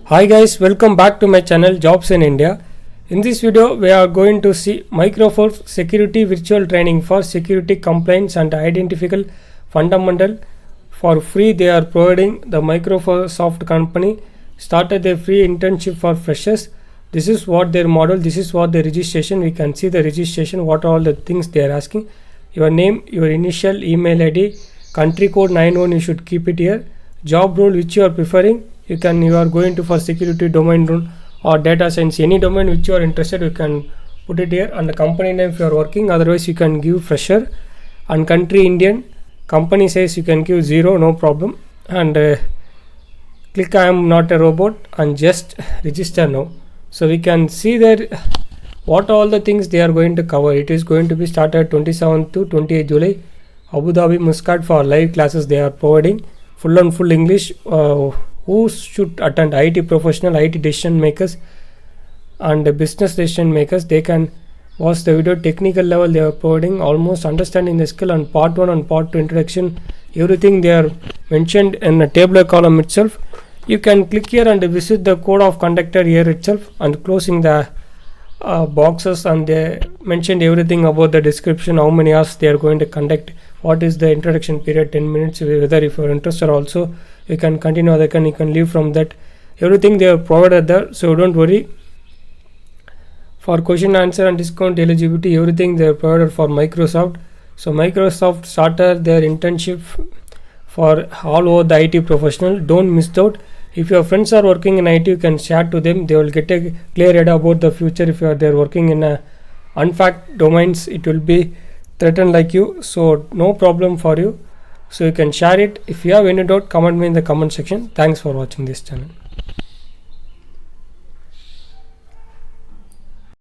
Hi guys, welcome back to my channel Jobs in India. In this video, we are going to see Microsoft Security Virtual Training for Security Compliance and Identifiable Fundamental for free. They are providing the Microsoft company started a free internship for freshers. This is what their model, this is what the registration. We can see the registration, what are all the things they are asking. Your name, your initial, email ID, country code 91, you should keep it here. Job role which you are preferring, you are going to for security domain role or data science, any domain which you are interested, you can put it here. And the company name if you are working, otherwise you can give fresher. And country Indian, company says you can give 0, no problem. And click I am not a robot and just register now. So we can see that what all the things they are going to cover. It is going to be started 27th to 28th July. Abu Dhabi Muscat for live classes they are providing. Full on full English. Who should attend? IT professional, IT decision makers and business decision makers. They can watch the video. Technical level they are providing, almost understanding the skill, and part 1 and part 2 introduction. Everything they are mentioned in the tabular column itself. You can click here and visit the code of conductor here itself and closing the boxes, and they mentioned everything about the description, how many hours they are going to conduct, what is the introduction period, 10 minutes, whether if you are interested also you can continue or you can leave from that. Everything they are provided there, so don't worry. For question answer and discount eligibility, everything they are provided for Microsoft. So Microsoft started their internship for all over the IT professional. Don't miss out. If your friends are working in IT, you can share to them. They will get a clear idea about the future. If you are there working in a unfact domains, it will be threatened like you. So no problem for you. So you can share it. If you have any doubt, comment me in the comment section. Thanks for watching this channel.